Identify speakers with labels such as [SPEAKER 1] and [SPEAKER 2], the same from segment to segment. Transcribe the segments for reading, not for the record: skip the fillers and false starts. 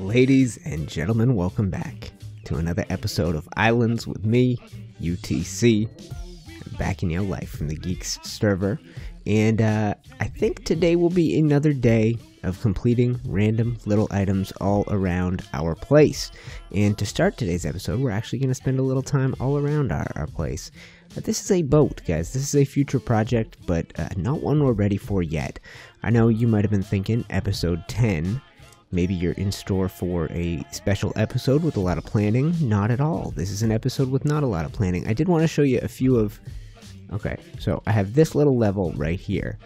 [SPEAKER 1] Ladies and gentlemen, welcome back to another episode of Islands with me, UTC. I'm back in your life from the Geeks server, and I think today will be another day of completing random little items all around our place. And to start today's episode, we're actually going to spend a little time all around our place. This is a boat, guys. This is a future project, but not one we're ready for yet. I know you might have been thinking episode 10. Maybe you're in store for a special episode with a lot of planning. Not at all. This is an episode with not a lot of planning. I did want to show you a few of... Okay, so I have this little level right here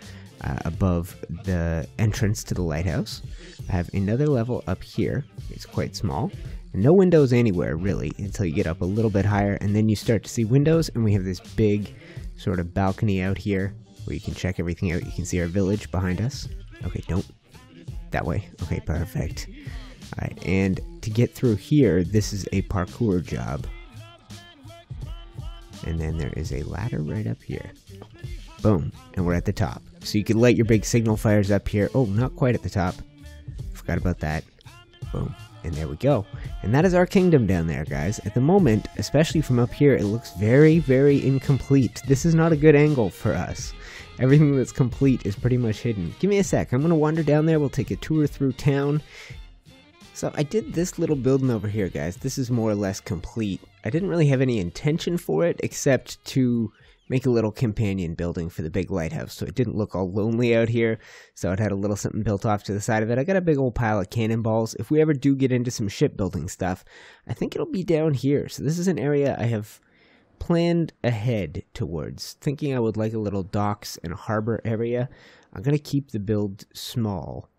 [SPEAKER 1] above the entrance to the lighthouse. I have another level up here. It's quite small. No windows anywhere, really, until you get up a little bit higher, and then you start to see windows, and we have this big sort of balcony out here where you can check everything out. You can see our village behind us. Okay, don't. That way. Okay, perfect. Alright, and to get through here, this is a parkour job. And then there is a ladder right up here. Boom, and we're at the top. So you can light your big signal fires up here. Oh, not quite at the top. Forgot about that. Boom. And there we go. And that is our kingdom down there, guys. At the moment, especially from up here, it looks very, very incomplete. This is not a good angle for us. Everything that's complete is pretty much hidden. Give me a sec. I'm going to wander down there. We'll take a tour through town. So I did this little building over here, guys. This is more or less complete. I didn't really have any intention for it, except to make a little companion building for the big lighthouse, so it didn't look all lonely out here. So it had a little something built off to the side of it. I got a big old pile of cannonballs. If we ever do get into some shipbuilding stuff, I think it'll be down here. So this is an area I have planned ahead towards, thinking I would like a little docks and harbor area. I'm going to keep the build small,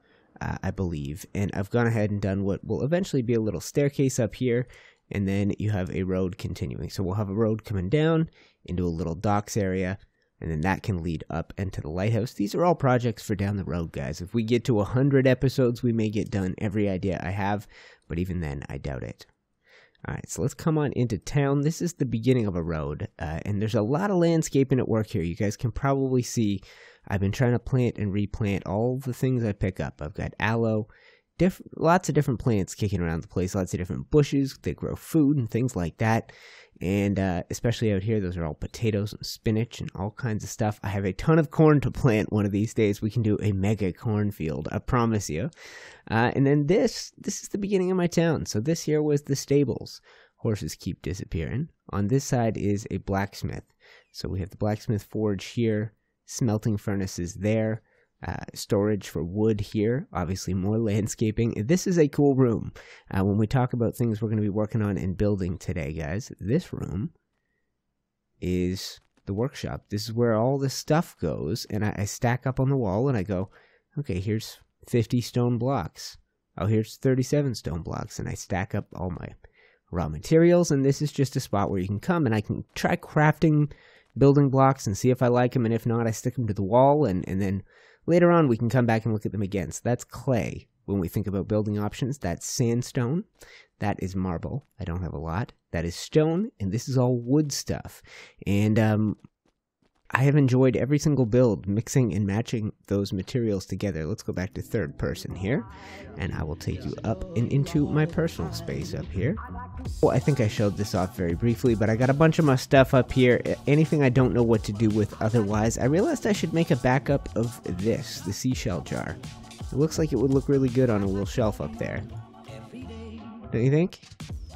[SPEAKER 1] I believe, and I've gone ahead and done what will eventually be a little staircase up here, and then you have a road continuing. So we'll have a road coming down into a little docks area, and then that can lead up into the lighthouse. These are all projects for down the road, guys. If we get to 100 episodes, we may get done every idea I have, but even then, I doubt it. Alright, so let's come on into town. This is the beginning of a road, and there's a lot of landscaping at work here. You guys can probably see I've been trying to plant and replant all the things I pick up. I've got aloe, lots of different plants kicking around the place, lots of different bushes that grow food and things like that. And especially out here, those are all potatoes and spinach and all kinds of stuff. I have a ton of corn to plant one of these days. We can do a mega cornfield, I promise you. And then this is the beginning of my town. So this here was the stables. Horses keep disappearing. On this side is a blacksmith. So we have the blacksmith forge here, smelting furnaces there. Storage for wood here, obviously more landscaping. This is a cool room. When we talk about things we're going to be working on and building today, guys, this room is the workshop. This is where all this stuff goes, and I stack up on the wall, and I go, okay, here's 50 stone blocks. Oh, here's 37 stone blocks, and I stack up all my raw materials, and this is just a spot where you can come, and I can try crafting building blocks and see if I like them, and if not, I stick them to the wall, and then later on, we can come back and look at them again. So that's clay. When we think about building options, that's sandstone. That is marble. I don't have a lot. That is stone, and this is all wood stuff. And I have enjoyed every single build, mixing and matching those materials together. Let's go back to third person here, and I will take you up and into my personal space up here. Well, I think I showed this off very briefly, but I got a bunch of my stuff up here. Anything I don't know what to do with otherwise. I realized I should make a backup of this, the seashell jar. It looks like it would look really good on a little shelf up there. Don't you think?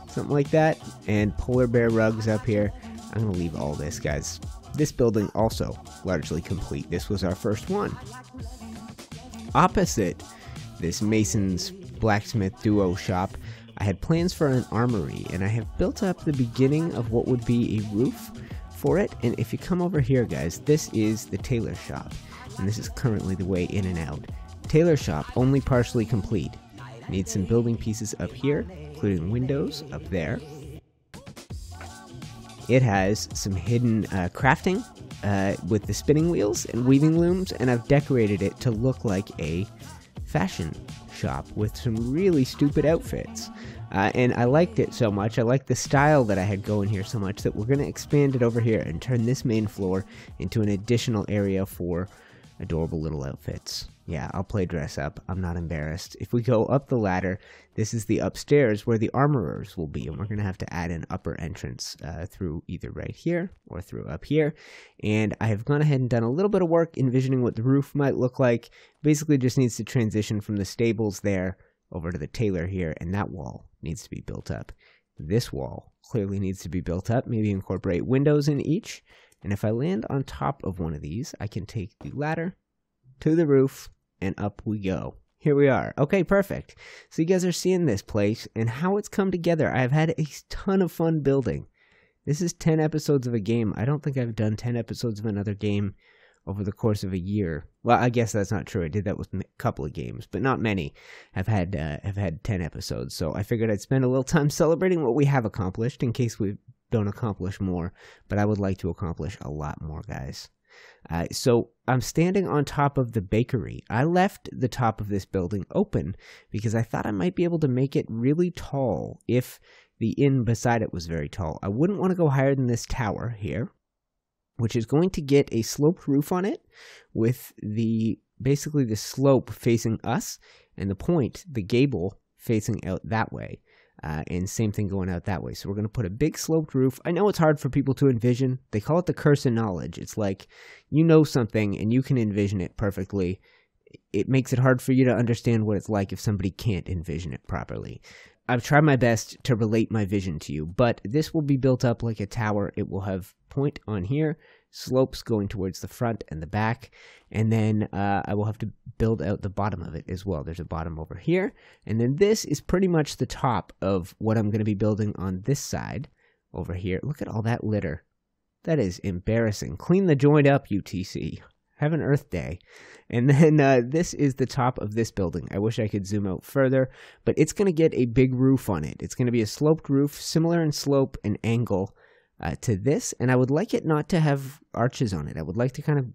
[SPEAKER 1] Something like that. And polar bear rugs up here. I'm going to leave all this, guys. This building also largely complete. This was our first one. Opposite this mason's blacksmith duo shop, I had plans for an armory, and I have built up the beginning of what would be a roof for it. And if you come over here, guys, this is the tailor shop, and this is currently the way in and out. Tailor shop only partially complete. Need some building pieces up here, including windows up there. It has some hidden crafting with the spinning wheels and weaving looms, and I've decorated it to look like a fashion shop with some really stupid outfits. And I liked it so much, I liked the style that I had going here so much, that we're going to expand it over here and turn this main floor into an additional area for Adorable little outfits. Yeah, I'll play dress up. I'm not embarrassed. If we go up the ladder, this is the upstairs where the armorers will be, and we're going to have to add an upper entrance through either right here or through up here. And I have gone ahead and done a little bit of work envisioning what the roof might look like. Basically just needs to transition from the stables there over to the Tailor here, and that wall needs to be built up. This wall clearly needs to be built up, maybe incorporate windows in each. And if I land on top of one of these, I can take the ladder to the roof, and up we go. Here we are. Okay, perfect. So you guys are seeing this place and how it's come together. I've had a ton of fun building. This is 10 episodes of a game. I don't think I've done 10 episodes of another game over the course of a year. Well, I guess that's not true. I did that with a couple of games, but not many have had 10 episodes. So I figured I'd spend a little time celebrating what we have accomplished in case we don't accomplish more, but I would like to accomplish a lot more, guys. So I'm standing on top of the bakery. I left the top of this building open because I thought I might be able to make it really tall if the inn beside it was very tall. I wouldn't want to go higher than this tower here, which is going to get a sloped roof on it with basically the slope facing us and the point, the gable, facing out that way. And same thing going out that way. So we're going to put a big sloped roof. I know it's hard for people to envision. They call it the curse of knowledge. It's like you know something and you can envision it perfectly. It makes it hard for you to understand what it's like if somebody can't envision it properly. I've tried my best to relate my vision to you, but this will be built up like a tower. It will have point on here, slopes going towards the front and the back, and then I will have to build out the bottom of it as well. There's a bottom over here, and then this is pretty much the top of what I'm going to be building on this side over here. Look at all that litter. That is embarrassing. Clean the joint up, UTC. Have an Earth Day. And then this is the top of this building. I wish I could zoom out further, but it's going to get a big roof on it. It's going to be a sloped roof, similar in slope and angle to this, and I would like it not to have arches on it. I would like to kind of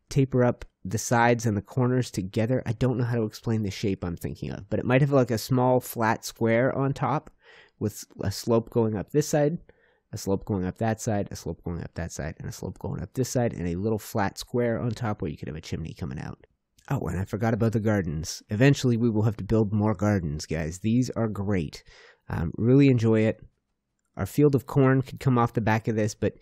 [SPEAKER 1] taper up the sides and the corners together. I don't know how to explain the shape I'm thinking of, but it might have like a small flat square on top with a slope going up this side, a slope going up that side, a slope going up that side, and a slope going up this side, and a little flat square on top where you could have a chimney coming out. Oh, and I forgot about the gardens. Eventually, we will have to build more gardens, guys. These are great. Really enjoy it. Our field of corn could come off the back of this, but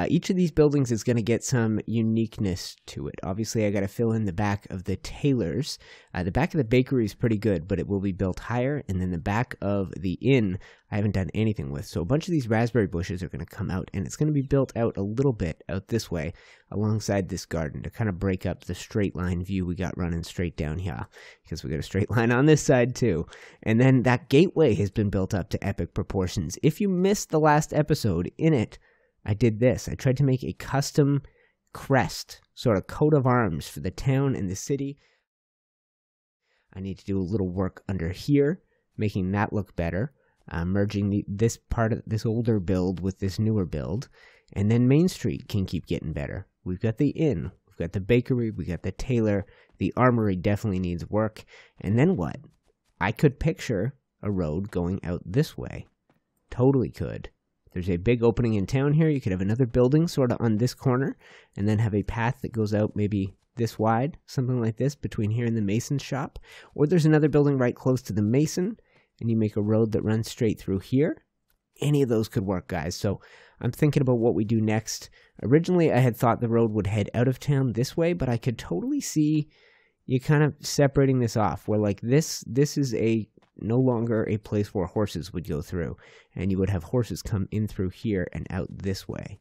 [SPEAKER 1] each of these buildings is going to get some uniqueness to it. Obviously, I got to fill in the back of the Tailors. The back of the bakery is pretty good, but it will be built higher. And then the back of the inn, I haven't done anything with. So a bunch of these raspberry bushes are going to come out, and it's going to be built out a little bit out this way alongside this garden to kind of break up the straight line view we got running straight down here, because we got a straight line on this side too. And then that gateway has been built up to epic proportions. If you missed the last episode, in it, I did this. I tried to make a custom crest, sort of coat of arms for the town and the city. I need to do a little work under here, making that look better. Merging this part of this older build with this newer build. And then Main Street can keep getting better. We've got the inn, we've got the bakery, we got the Tailor, the armory definitely needs work. And then what? I could picture a road going out this way. Totally could. There's a big opening in town here. You could have another building sort of on this corner, and then have a path that goes out maybe this wide, something like this, between here and the mason's shop. Or there's another building right close to the mason, and you make a road that runs straight through here. Any of those could work, guys. So I'm thinking about what we do next. Originally, I had thought the road would head out of town this way, but I could totally see you kind of separating this off, where like this is no longer a place where horses would go through, and you would have horses come in through here and out this way.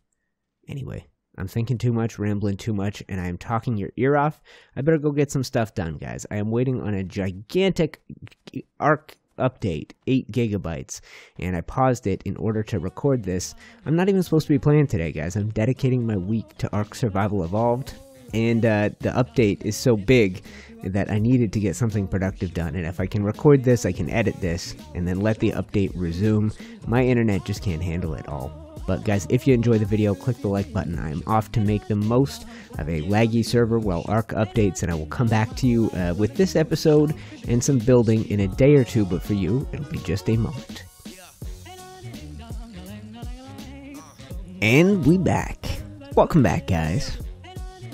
[SPEAKER 1] Anyway, I'm thinking too much, rambling too much, and I am talking your ear off. I better go get some stuff done, guys. I am waiting on a gigantic Ark update, 8 gigabytes, and I paused it in order to record this. I'm not even supposed to be playing today, guys. I'm dedicating my week to Ark Survival Evolved, and the update is so big that I needed to get something productive done. And if I can record this, I can edit this, and then let the update resume. My internet just can't handle it all. But guys, if you enjoy the video, click the like button. I am off to make the most of a laggy server while Ark updates, and I will come back to you with this episode and some building in a day or two, but for you, it'll be just a moment. And we back. Welcome back, guys.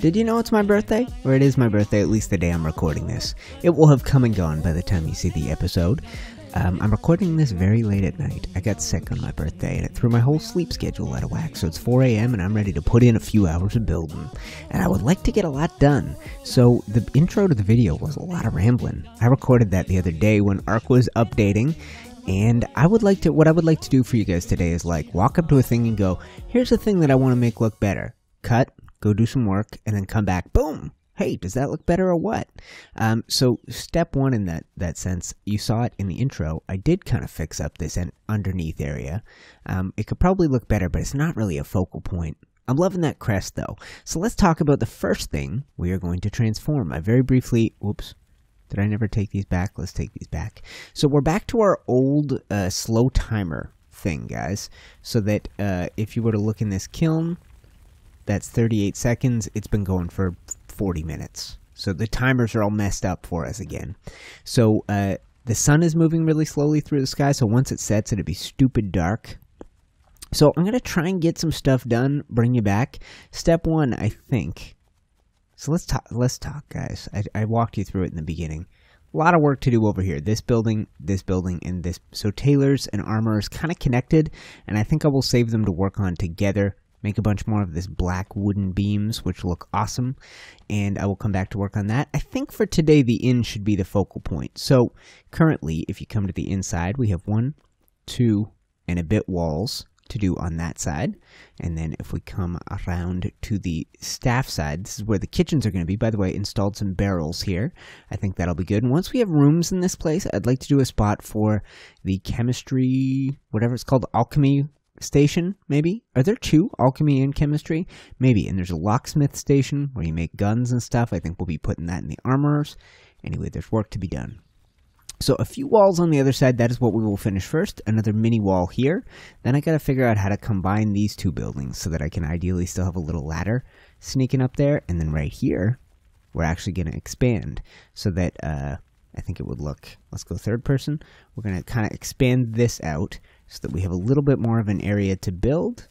[SPEAKER 1] Did you know it's my birthday? Or it is my birthday, at least the day I'm recording this. It will have come and gone by the time you see the episode. I'm recording this very late at night. I got sick on my birthday and it threw my whole sleep schedule out of whack. So it's 4 a.m. and I'm ready to put in a few hours of building. And I would like to get a lot done. So the intro to the video was a lot of rambling. I recorded that the other day when Ark was updating. And what I would like to do for you guys today is like walk up to a thing and go, here's a thing that I want to make look better. Cut. Go do some work, and then come back, boom! Hey, does that look better or what? So step one in that sense, you saw it in the intro, I did kind of fix up this underneath area. It could probably look better, but it's not really a focal point. I'm loving that crest though. So let's talk about the first thing we are going to transform. I very briefly, whoops, did I never take these back? Let's take these back. So we're back to our old slow timer thing, guys. So that if you were to look in this kiln, that's 38 seconds. It's been going for 40 minutes. So the timers are all messed up for us again. So the sun is moving really slowly through the sky. So once it sets, it'll be stupid dark. So I'm going to try and get some stuff done, bring you back. Step one, I think. So let's talk, guys. I walked you through it in the beginning. A lot of work to do over here. This building, and this. So tailors and armor is kind of connected. And I think I will save them to work on together. Make a bunch more of this black wooden beams, which look awesome, and I will come back to work on that. I think for today, the inn should be the focal point. So currently, if you come to the inside, we have 1, 2, and a bit walls to do on that side. And then if we come around to the staff side, this is where the kitchens are going to be. By the way, installed some barrels here. I think that'll be good. And once we have rooms in this place, I'd like to do a spot for the chemistry, whatever it's called, alchemy station, maybe? Are there 2? Alchemy and chemistry? Maybe. And there's a locksmith station where you make guns and stuff. I think we'll be putting that in the armorers. Anyway, there's work to be done. So a few walls on the other side, that is what we will finish first. Another mini wall here. Then I gotta figure out how to combine these 2 buildings so that I can ideally still have a little ladder sneaking up there. And then right here, we're actually gonna expand so that, I think it would look, let's go third person. We're gonna kind of expand this out so that we have a little bit more of an area to build,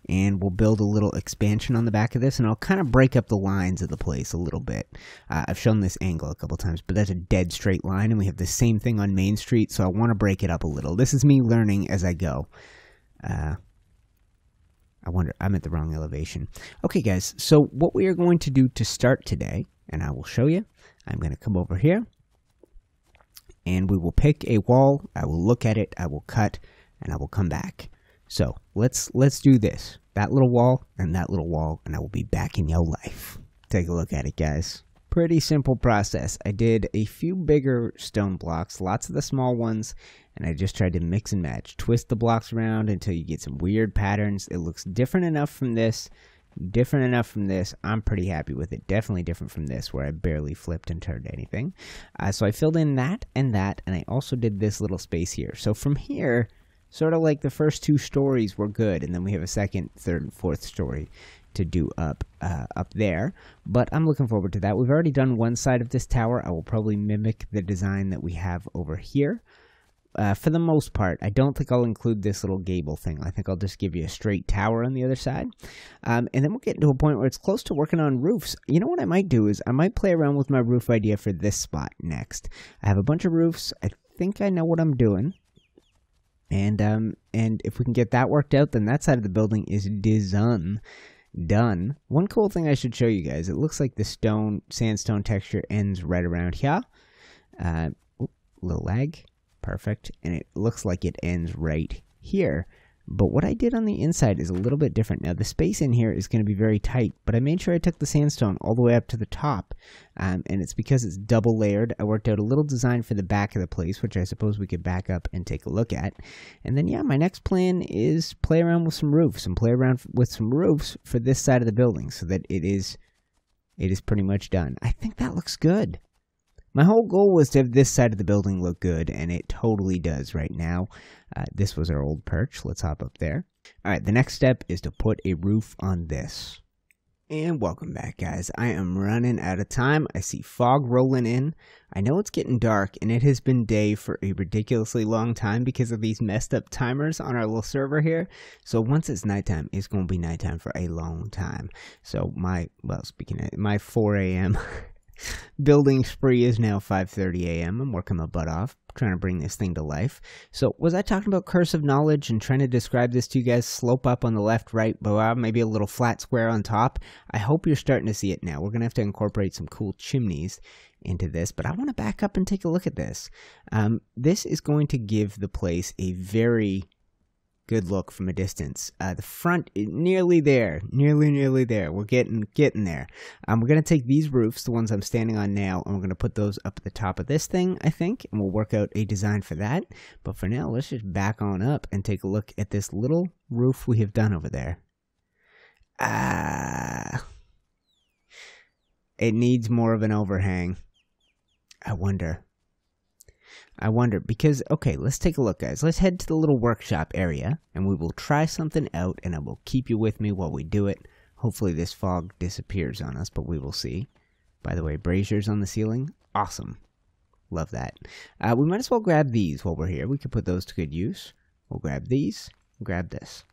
[SPEAKER 1] and we'll build a little expansion on the back of this, and I'll kind of break up the lines of the place a little bit. I've shown this angle a couple times, but that's a dead straight line, and we have the same thing on Main Street, so I want to break it up a little. This is me learning as I go. I wonder, I'm at the wrong elevation. Okay, guys, so what we are going to do to start today, and I will show you, I'm going to come over here, and we will pick a wall, I will look at it, I will cut, and I will come back. So let's do this. That little wall, and I will be back in your life. Take a look at it, guys. Pretty simple process. I did a few bigger stone blocks, lots of the small ones, and I just tried to mix and match. Twist the blocks around until you get some weird patterns. It looks different enough from this, different enough from this. I'm pretty happy with it. Definitely different from this, where I barely flipped and turned anything. So I filled in that, and I also did this little space here. So from here, sort of like the first 2 stories were good, and then we have a second, third, and fourth story to do up there. But I'm looking forward to that. We've already done one side of this tower. I will probably mimic the design that we have over here. For the most part, I don't think I'll include this little gable thing. I think I'll just give you a straight tower on the other side. And then we'll get to a point where it's close to working on roofs. You know what I might do is I might play around with my roof idea for this spot next. I have a bunch of roofs. I think I know what I'm doing. And if we can get that worked out, then that side of the building is done. One cool thing I should show you guys, it looks like the sandstone texture ends right around here. Little lag. Perfect. And it looks like it ends right here. But what I did on the inside is a little bit different. Now, the space in here is going to be very tight, but I made sure I took the sandstone all the way up to the top, and it's because it's double layered. I worked out a little design for the back of the place, which I suppose we could back up and take a look at. And then, yeah, my next plan is play around with some roofs for this side of the building so that it is pretty much done. I think that looks good. My whole goal was to have this side of the building look good, and it totally does right now. This was our old perch. Let's hop up there. All right, the next step is to put a roof on this. And welcome back, guys. I am running out of time. I see fog rolling in. I know it's getting dark, and it has been day for a ridiculously long time because of these messed up timers on our little server here. So once it's nighttime, it's going to be nighttime for a long time. So my 4 a.m. building spree is now 5:30 a.m. I'm working my butt off, trying to bring this thing to life. So was I talking about curse of knowledge and trying to describe this to you guys? Slope up on the left, right, maybe a little flat square on top. I hope you're starting to see it now. We're going to have to incorporate some cool chimneys into this, but I want to back up and take a look at this. This is going to give the place a very good look from a distance. The front is nearly there. Nearly there. We're getting there. We're going to take these roofs, the ones I'm standing on now, and we're going to put those up at the top of this thing, I think, and we'll work out a design for that. But for now, let's just back on up and take a look at this little roof we have done over there. It needs more of an overhang. I wonder, because, okay, let's take a look, guys. Let's head to the little workshop area, and we will try something out, and I will keep you with me while we do it. Hopefully this fog disappears on us, but we will see. By the way, braziers on the ceiling, awesome. Love that. We might as well grab these while we're here. We could put those to good use. We'll grab these, grab this.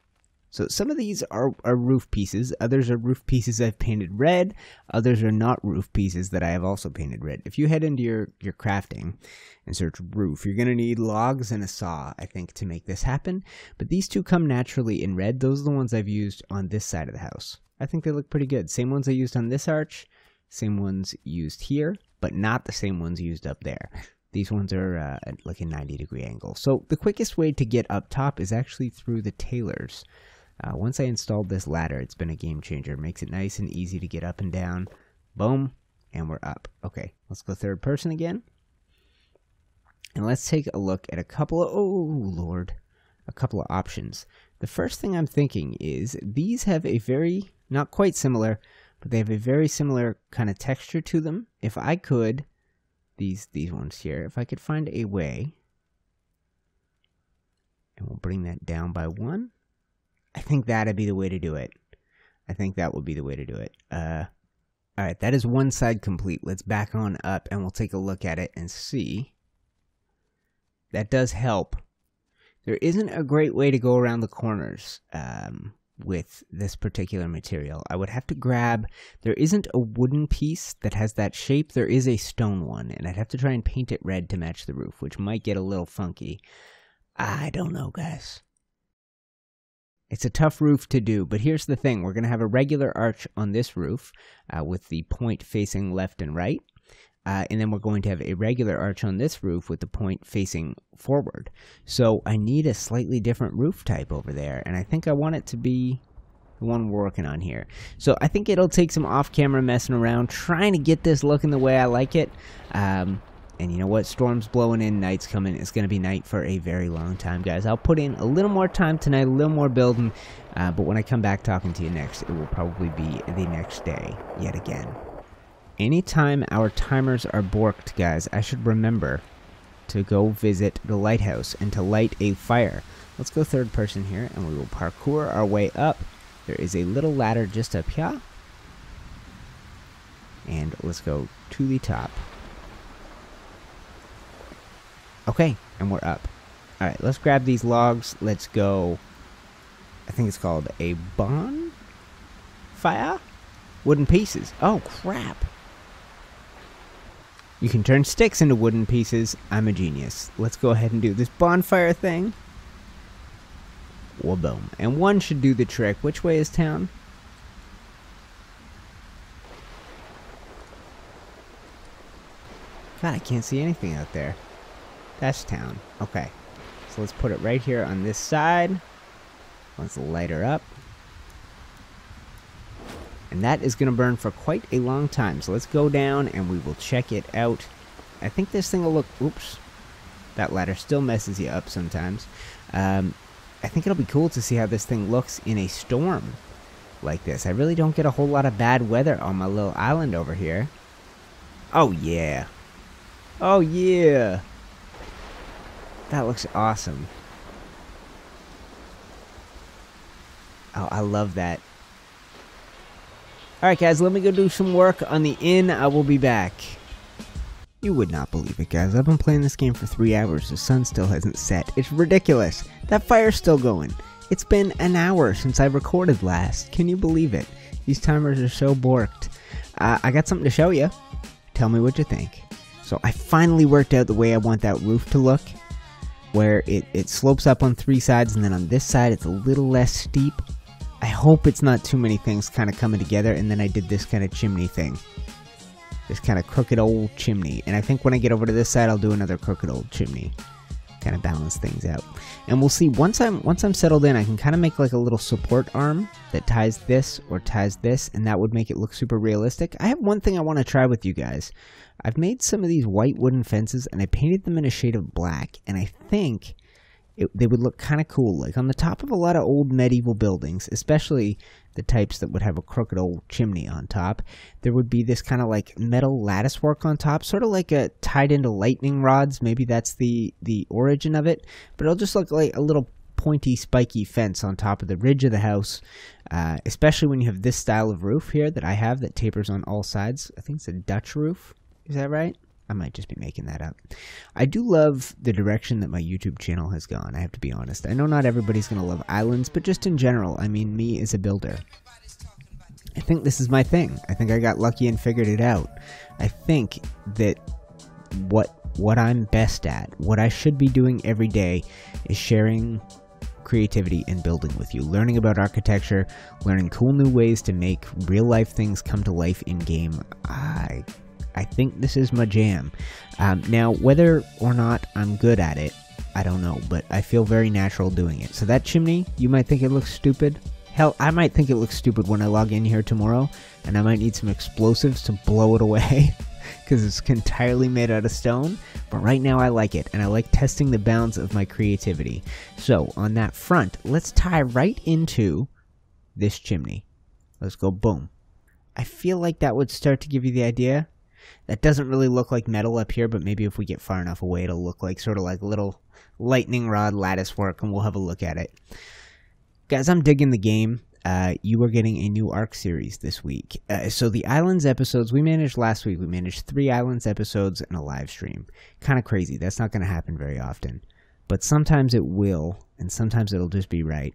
[SPEAKER 1] So some of these are roof pieces. Others are roof pieces I've painted red. Others are not roof pieces that I have also painted red. If you head into your crafting and search roof, you're going to need logs and a saw, I think, to make this happen. But these two come naturally in red. Those are the ones I've used on this side of the house. I think they look pretty good. Same ones I used on this arch. Same ones used here, but not the same ones used up there. These ones are at like a 90-degree angle. So the quickest way to get up top is actually through the Tailors. Once I installed this ladder, it's been a game changer. It makes it nice and easy to get up and down. Boom, and we're up. Okay, let's go third person again. And let's take a look at a couple of options. The first thing I'm thinking is these have a very, not quite similar, but they have a very similar kind of texture to them. If I could, these ones here, if I could find a way, and we'll bring that down by one. I think that'd be the way to do it. I think that would be the way to do it. Alright, that is one side complete. Let's back on up and we'll take a look at it and see. That does help. There isn't a great way to go around the corners with this particular material. I would have to grab... There isn't a wooden piece that has that shape. There is a stone one, and I'd have to try and paint it red to match the roof, which might get a little funky. I don't know, guys. It's a tough roof to do, but here's the thing. We're going to have a regular arch on this roof with the point facing left and right. And then we're going to have a regular arch on this roof with the point facing forward. So I need a slightly different roof type over there, and I think I want it to be the one we're working on here. So I think it'll take some off-camera messing around, trying to get this looking the way I like it. And you know what? Storm's blowing in, night's coming. It's going to be night for a very long time, guys. I'll put in a little more time tonight, a little more building. But when I come back talking to you next, it will probably be the next day yet again. Anytime our timers are borked, guys, I should remember to go visit the lighthouse and to light a fire. Let's go third person here, and we will parkour our way up. There is a little ladder just up here. And let's go to the top. Okay, and we're up. Alright, let's grab these logs. Let's go. I think it's called a bonfire? Wooden pieces. Oh, crap. You can turn sticks into wooden pieces. I'm a genius. Let's go ahead and do this bonfire thing. Well, boom. And one should do the trick. Which way is town? God, I can't see anything out there. That's town. Okay. So let's put it right here on this side. Let's light her up. And that is going to burn for quite a long time. So let's go down and we will check it out. I think this thing will look... Oops. That ladder still messes you up sometimes. I think it'll be cool to see how this thing looks in a storm like this. I really don't get a whole lot of bad weather on my little island over here. Oh, yeah. Oh, yeah. That looks awesome. Oh, I love that. Alright guys, let me go do some work on the inn. I will be back. You would not believe it, guys. I've been playing this game for 3 hours. The sun still hasn't set. It's ridiculous. That fire's still going. It's been an hour since I recorded last. Can you believe it? These timers are so borked. I got something to show you. Tell me what you think. So I finally worked out the way I want that roof to look, where it slopes up on 3 sides, and then on this side it's a little less steep. I hope it's not too many things kind of coming together, and then I did this kind of chimney thing. This kind of crooked old chimney. And I think when I get over to this side, I'll do another crooked old chimney. Kind of balance things out. And we'll see, once I'm settled in, I can kind of make like a little support arm that ties this or ties this, and that would make it look super realistic. I have one thing I want to try with you guys. I've made some of these white wooden fences, and I painted them in a shade of black, and I think they would look kind of cool, like on the top of a lot of old medieval buildings, especially the types that would have a crooked old chimney on top. There would be this kind of like metal lattice work on top, sort of like a tied into lightning rods. Maybe that's the origin of it, but it'll just look like a little pointy, spiky fence on top of the ridge of the house, especially when you have this style of roof here that I have that tapers on all sides. I think it's a Dutch roof. Is that right? I might just be making that up. I do love the direction that my YouTube channel has gone, I have to be honest. I know not everybody's going to love islands, but just in general, I mean, me as a builder, I think this is my thing. I think I got lucky and figured it out. I think that what I'm best at, what I should be doing every day, is sharing creativity and building with you, learning about architecture, learning cool new ways to make real life things come to life in game. I think this is my jam. Now, whether or not I'm good at it, I don't know, but I feel very natural doing it. So that chimney, you might think it looks stupid. Hell, I might think it looks stupid when I log in here tomorrow, and I might need some explosives to blow it away, because it's entirely made out of stone. But right now I like it, and I like testing the bounds of my creativity. So, on that front, let's tie right into this chimney. Let's go boom. I feel like that would start to give you the idea. That doesn't really look like metal up here, but maybe if we get far enough away, it'll look like sort of like little lightning rod lattice work, and we'll have a look at it. Guys, I'm digging the game. You are getting a new ARC series this week. So the Ylands episodes we managed last week, we managed 3 Ylands episodes and a live stream. Kind of crazy. That's not going to happen very often. But sometimes it will, and sometimes it'll just be right.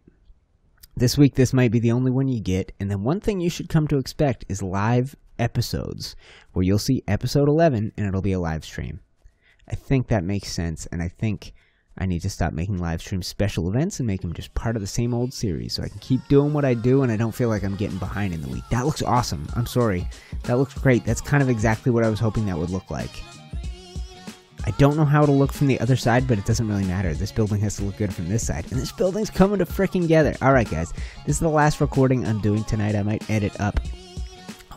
[SPEAKER 1] This week, this might be the only one you get. And then one thing you should come to expect is live episodes, where you'll see episode 11 and it'll be a live stream. I think that makes sense, and I think I need to stop making live stream special events and make them just part of the same old series, so I can keep doing what I do and I don't feel like I'm getting behind in the week. That looks awesome. I'm sorry. That looks great. That's kind of exactly what I was hoping that would look like. I don't know how it'll look from the other side, but it doesn't really matter. This building has to look good from this side, and this building's coming to frickin' together. Alright guys, this is the last recording I'm doing tonight. I might edit up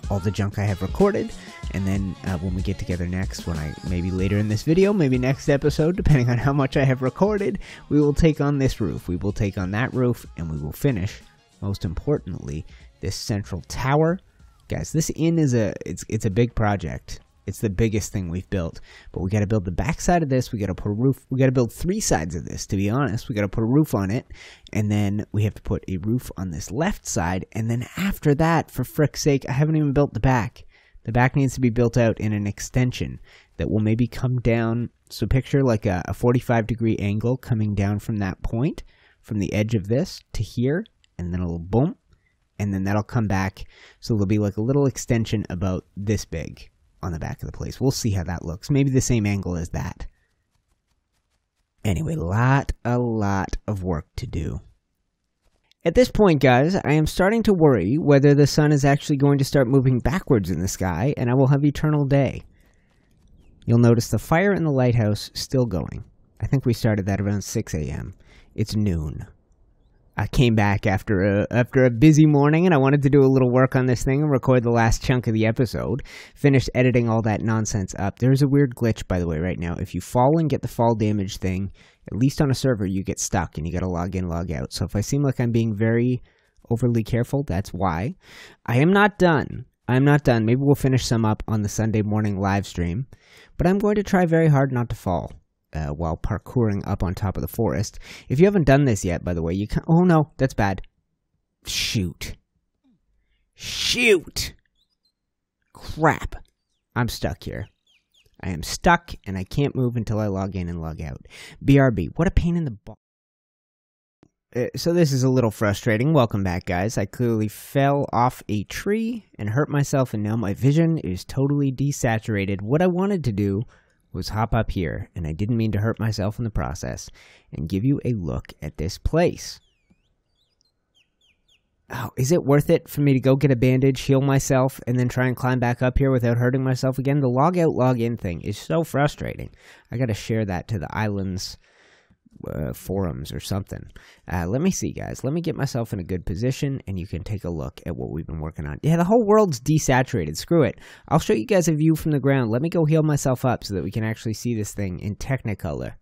[SPEAKER 1] all the junk I have recorded, and then when we get together next, maybe later in this video, maybe next episode, depending on how much I have recorded, we will take on this roof, we will take on that roof, and we will finish, most importantly, this central tower. Guys, this inn is it's a big project. It's the biggest thing we've built, but we got to build the back side of this. We got to put a roof. We got to build 3 sides of this, to be honest. We got to put a roof on it, and then we have to put a roof on this left side, and then after that, for frick's sake, I haven't even built the back. The back needs to be built out in an extension that will maybe come down. So picture like a 45-degree angle coming down from that point, from the edge of this to here, and then a little boom, and then that'll come back. So there'll be like a little extension about this big on the back of the place. We'll see how that looks. Maybe the same angle as that. Anyway, a lot of work to do. At this point, guys, I am starting to worry whether the sun is actually going to start moving backwards in the sky, and I will have eternal day. You'll notice the fire in the lighthouse still going. I think we started that around 6 a.m. It's noon. I came back after a busy morning, and I wanted to do a little work on this thing and record the last chunk of the episode. Finished editing all that nonsense up. There's a weird glitch, by the way, right now. If you fall and get the fall damage thing, at least on a server, you get stuck, and you gotta log in, log out. So if I seem like I'm being very overly careful, that's why. I am not done. I'm not done. Maybe we'll finish some up on the Sunday morning live stream, but I'm going to try very hard not to fall while parkouring up on top of the forest. If you haven't done this yet, by the way, you can— oh no, that's bad. Shoot. Shoot! Crap. I'm stuck here. I am stuck, and I can't move until I log in and log out. BRB, what a pain in the butt. So this is a little frustrating. Welcome back, guys. I clearly fell off a tree and hurt myself, and now my vision is totally desaturated. What I wanted to do was hop up here, and I didn't mean to hurt myself in the process, and give you a look at this place. Oh, is it worth it for me to go get a bandage, heal myself, and then try and climb back up here without hurting myself again? The log out, log in thing is so frustrating. I gotta share that to the Ylands forums or something. Let me see, guys. Let me get myself in a good position, and you can take a look at what we've been working on. Yeah, the whole world's desaturated. Screw it. I'll show you guys a view from the ground. Let me go heal myself up so that we can actually see this thing in Technicolor.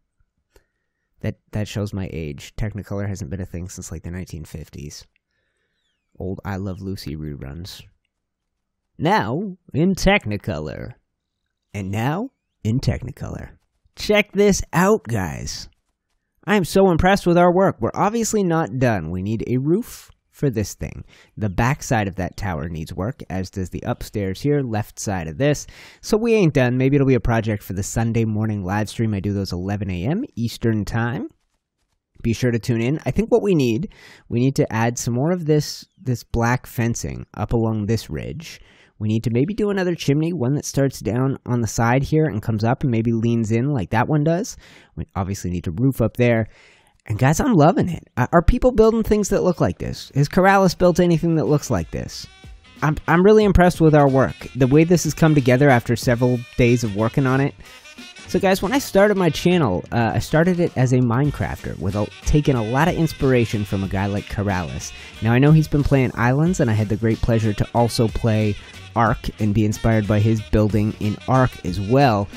[SPEAKER 1] That shows my age. Technicolor hasn't been a thing since like the 1950s. Old I Love Lucy reruns. Now in Technicolor. And now in Technicolor. Check this out, guys. I am so impressed with our work. We're obviously not done. We need a roof for this thing. The back side of that tower needs work, as does the upstairs here, left side of this. So we ain't done. Maybe it'll be a project for the Sunday morning live stream. I do those 11 a.m. Eastern time. Be sure to tune in. I think what we need to add some more of this black fencing up along this ridge. We need to maybe do another chimney, one that starts down on the side here and comes up and maybe leans in like that one does. We obviously need to roof up there. And guys, I'm loving it. Are people building things that look like this? Has Corrales built anything that looks like this? I'm really impressed with our work. The way this has come together after several days of working on it. So guys, when I started my channel, I started it as a Minecrafter with taking a lot of inspiration from a guy like Corrales. Now I know he's been playing Ylands, and I had the great pleasure to also play Ark and be inspired by his building in Ark as well.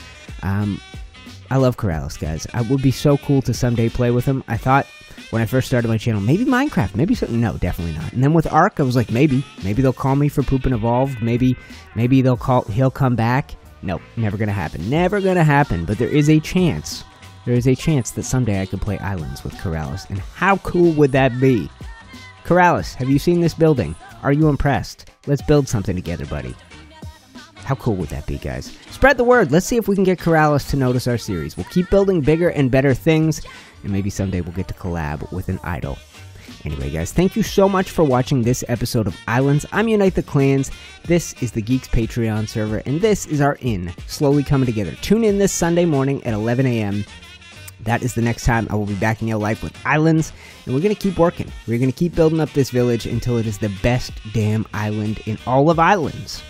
[SPEAKER 1] I love Corrales, guys. It would be so cool to someday play with him. I thought when I first started my channel, maybe Minecraft, maybe something. No, definitely not. And then with Ark, I was like, maybe they'll call me for Poop and Evolved. Maybe he'll come back. Nope, never gonna happen. Never gonna happen. But there is a chance. There is a chance that someday I could play Ylands with Corrales. And how cool would that be? Corrales, have you seen this building? Are you impressed? Let's build something together, buddy. How cool would that be, guys? Spread the word. Let's see if we can get Corrales to notice our series. We'll keep building bigger and better things, and maybe someday we'll get to collab with an idol. Anyway, guys, thank you so much for watching this episode of Ylands. I'm UniteTheClans. This is the Geeks Patreon server, and this is our inn, slowly coming together. Tune in this Sunday morning at 11 a.m. That is the next time I will be back in your life with Ylands, and we're going to keep working. We're going to keep building up this village until it is the best damn island in all of Ylands.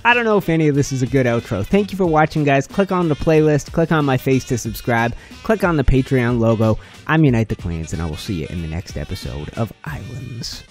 [SPEAKER 1] I don't know if any of this is a good outro. Thank you for watching, guys. Click on the playlist, click on my face to subscribe, click on the Patreon logo. I'm UniteTheClans, and I will see you in the next episode of Ylands.